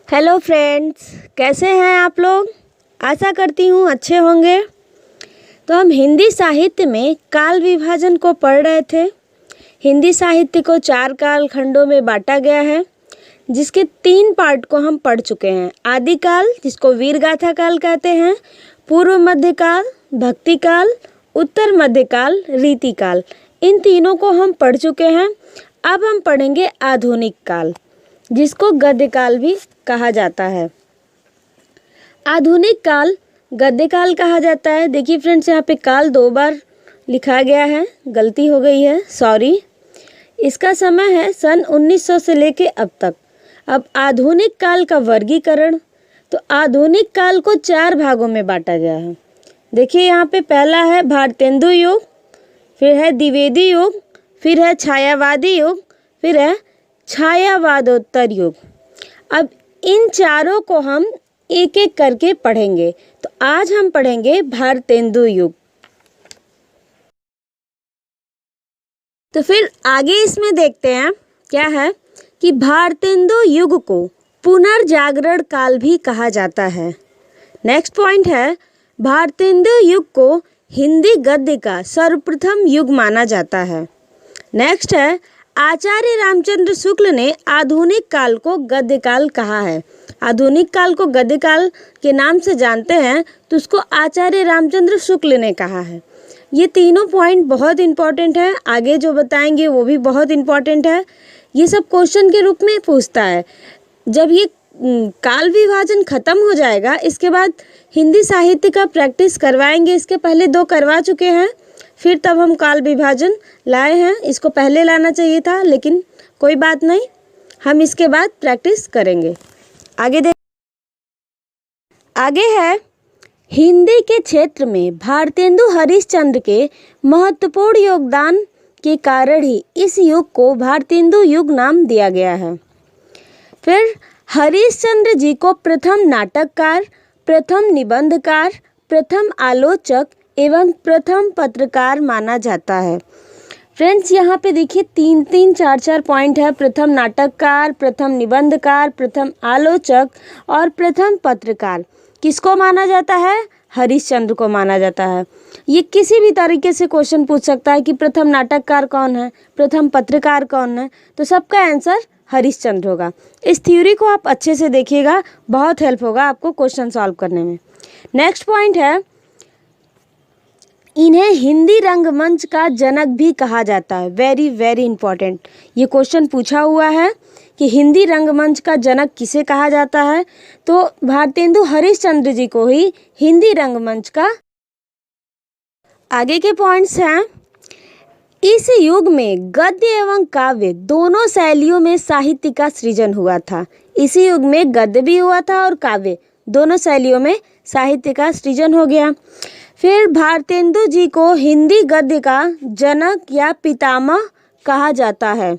Hello friends, कैसे हैं आप लोग। आशा करती हूँ अच्छे होंगे। तो हम हिंदी साहित्य में काल विभाजन को पढ़ रहे थे। हिंदी साहित्य को 4 काल खंडों में बांटा गया है, जिसके 3 पार्ट को हम पढ़ चुके हैं। आदिकाल, जिसको वीरगाथा काल कहते हैं, पूर्व मध्यकाल, भक्ति काल, उत्तर मध्यकाल, रीतिकाल। इन तीनों को हम पढ़ चुके हैं। अब हम पढ़ेंगे आधुनिक काल, जिसको गद्यकाल भी कहा जाता है। आधुनिक काल गद्यकाल कहा जाता है। देखिए फ्रेंड्स, यहाँ पे काल 2 बार लिखा गया है, गलती हो गई है, सॉरी। इसका समय है सन 1900 से लेके अब तक। अब आधुनिक काल का वर्गीकरण, तो आधुनिक काल को 4 भागों में बांटा गया है। देखिए यहाँ पे पहला है भारतेंदु युग, फिर है द्विवेदी युग, फिर है छायावादी युग, फिर है छायावादोत्तर युग। अब इन चारों को हम एक एक करके पढ़ेंगे। तो आज हम पढ़ेंगे भारतेंदु युग। तो फिर आगे इसमें देखते हैं क्या है कि भारतेंदु युग को पुनर्जागरण काल भी कहा जाता है। नेक्स्ट पॉइंट है, भारतेंदु युग को हिंदी गद्य का सर्वप्रथम युग माना जाता है। नेक्स्ट है, आचार्य रामचंद्र शुक्ल ने आधुनिक काल को गद्यकाल कहा है। आधुनिक काल को गद्यकाल के नाम से जानते हैं, तो उसको आचार्य रामचंद्र शुक्ल ने कहा है। ये तीनों पॉइंट बहुत इंपॉर्टेंट है, आगे जो बताएंगे वो भी बहुत इंपॉर्टेंट है। ये सब क्वेश्चन के रूप में पूछता है। जब ये काल विभाजन खत्म हो जाएगा, इसके बाद हिंदी साहित्य का प्रैक्टिस करवाएंगे। इसके पहले 2 करवा चुके हैं, फिर तब हम काल विभाजन लाए हैं। इसको पहले लाना चाहिए था, लेकिन कोई बात नहीं, हम इसके बाद प्रैक्टिस करेंगे। आगे है, हिंदी के क्षेत्र में भारतेंदु हरिश्चंद्र के महत्वपूर्ण योगदान के कारण ही इस युग को भारतेंदु युग नाम दिया गया है। फिर हरिश्चंद्र जी को प्रथम नाटककार, प्रथम निबंधकार, प्रथम आलोचक एवं प्रथम पत्रकार माना जाता है। फ्रेंड्स, यहाँ पे देखिए 3-3, 4-4 पॉइंट है। प्रथम नाटककार, प्रथम निबंधकार, प्रथम आलोचक और प्रथम पत्रकार। किसको माना जाता है? हरिश्चंद्र को माना जाता है। ये किसी भी तरीके से क्वेश्चन पूछ सकता है कि प्रथम नाटककार कौन है, प्रथम पत्रकार कौन है, तो सबका आंसर हरिश्चंद्र होगा। इस थ्योरी को आप अच्छे से देखिएगा, बहुत हेल्प होगा आपको क्वेश्चन सॉल्व करने में। नेक्स्ट पॉइंट है, इन्हें हिंदी रंगमंच का जनक भी कहा जाता है। वेरी वेरी इंपॉर्टेंट, ये क्वेश्चन पूछा हुआ है कि हिंदी रंगमंच का जनक किसे कहा जाता है, तो भारतेंदु हरिश्चंद्र जी को ही हिंदी रंगमंच का। आगे के पॉइंट्स हैं, इस युग में गद्य एवं काव्य दोनों शैलियों में साहित्य का सृजन हुआ था। इसी युग में गद्य भी हुआ था और काव्य, दोनों शैलियों में साहित्य का सृजन हो गया। फिर भारतेंदु जी को हिंदी गद्य का जनक या पितामह कहा जाता है।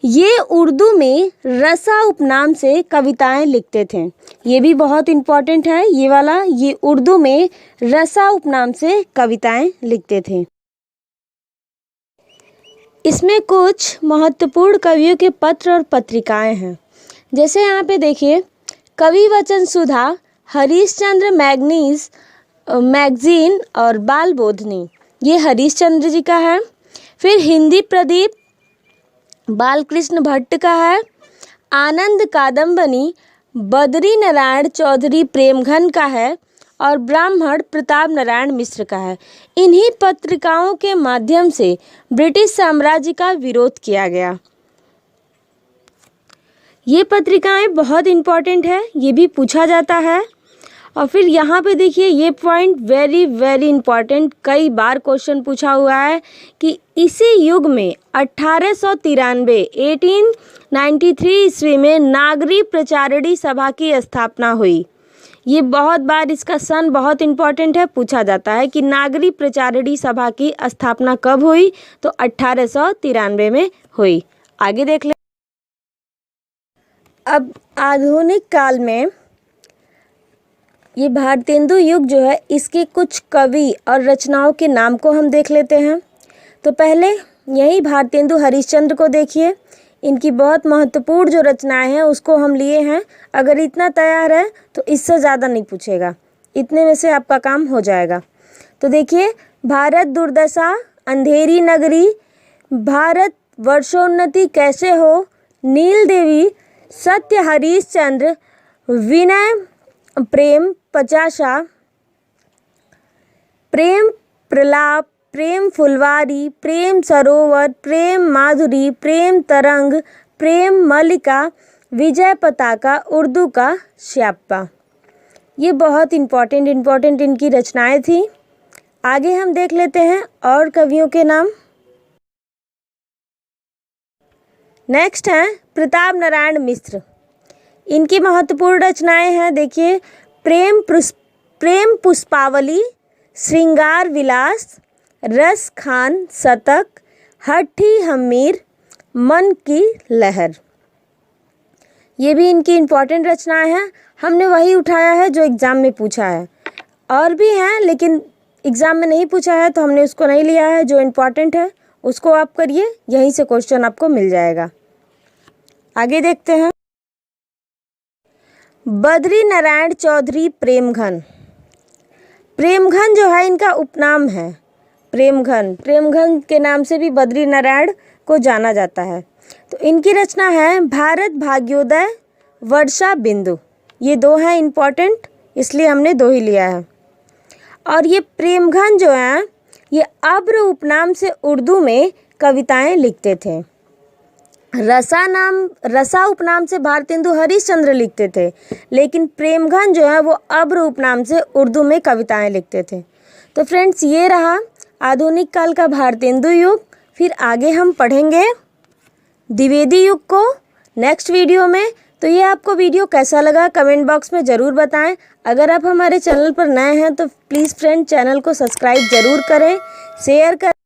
ये उर्दू में रसा उपनाम से कविताएं लिखते थे। ये भी बहुत इम्पोर्टेंट है ये वाला, ये उर्दू में रसा उपनाम से कविताएं लिखते थे। इसमें कुछ महत्वपूर्ण कवियों के पत्र और पत्रिकाएं हैं। जैसे यहाँ पे देखिए, कवि वचन सुधा, हरिश्चंद्र मैगजीन और बाल बोधनी, ये हरिश्चंद्र जी का है। फिर हिंदी प्रदीप बालकृष्ण भट्ट का है। आनंद कादम्बनी बद्री नारायण चौधरी प्रेमघन का है और ब्राह्मण प्रताप नारायण मिश्र का है। इन्हीं पत्रिकाओं के माध्यम से ब्रिटिश साम्राज्य का विरोध किया गया। ये पत्रिकाएं बहुत इम्पोर्टेंट है, ये भी पूछा जाता है। और फिर यहाँ पे देखिए, ये पॉइंट वेरी वेरी इंपॉर्टेंट, कई बार क्वेश्चन पूछा हुआ है कि इसी युग में 1893 ईस्वी में नागरी प्रचारणी सभा की स्थापना हुई। ये बहुत बार, इसका सन बहुत इंपॉर्टेंट है, पूछा जाता है कि नागरी प्रचारणी सभा की स्थापना कब हुई, तो 1893 में हुई। आगे देख ले। अब आधुनिक काल में ये भारतेंदु युग जो है, इसके कुछ कवि और रचनाओं के नाम को हम देख लेते हैं। तो पहले यही भारतेंदु हरिश्चंद्र को देखिए, इनकी बहुत महत्वपूर्ण जो रचनाएं हैं उसको हम लिए हैं। अगर इतना तैयार है तो इससे ज़्यादा नहीं पूछेगा, इतने में से आपका काम हो जाएगा। तो देखिए, भारत दुर्दशा, अंधेरी नगरी, भारत वर्षोन्नति कैसे हो, नील देवी, सत्य हरिश्चंद्र, विनय प्रेम पचासा, प्रेम प्रलाप, प्रेम फुलवारी, प्रेम सरोवर, प्रेम माधुरी, प्रेम तरंग, प्रेम मल्लिका, विजय पताका, उर्दू का श्यापा। ये बहुत इम्पोर्टेंट इनकी रचनाएं थी। आगे हम देख लेते हैं और कवियों के नाम। नेक्स्ट हैं प्रताप नारायण मिश्र। इनकी महत्वपूर्ण रचनाएं हैं, देखिए, प्रेम पुष्पावली, श्रृंगार विलास, रस खान शतक, हठी हमीर, मन की लहर। ये भी इनकी इम्पोर्टेंट रचनाएं हैं। हमने वही उठाया है जो एग्ज़ाम में पूछा है। और भी हैं लेकिन एग्ज़ाम में नहीं पूछा है तो हमने उसको नहीं लिया है। जो इम्पोर्टेंट है उसको आप करिए, यहीं से क्वेश्चन आपको मिल जाएगा। आगे देखते हैं। बद्री नारायण चौधरी प्रेमघन। प्रेमघन जो है इनका उपनाम है। प्रेमघन के नाम से भी बद्री नारायण को जाना जाता है। तो इनकी रचना है भारत भाग्योदय, वर्षा बिंदु। ये दो हैं इम्पॉर्टेंट, इसलिए हमने दो ही लिया है। और ये प्रेमघन जो हैं ये अब्र उपनाम से उर्दू में कविताएं लिखते थे। रसा उपनाम से भारतेंदु हरिश्चंद्र लिखते थे, लेकिन प्रेमघन जो है वो अब्र उपनाम से उर्दू में कविताएं लिखते थे। तो फ्रेंड्स, ये रहा आधुनिक काल का भारतेंदु युग। फिर आगे हम पढ़ेंगे द्विवेदी युग को नेक्स्ट वीडियो में। तो ये आपको वीडियो कैसा लगा कमेंट बॉक्स में ज़रूर बताएं। अगर आप हमारे चैनल पर नए हैं तो प्लीज़ फ्रेंड चैनल को सब्सक्राइब ज़रूर करें, शेयर करें।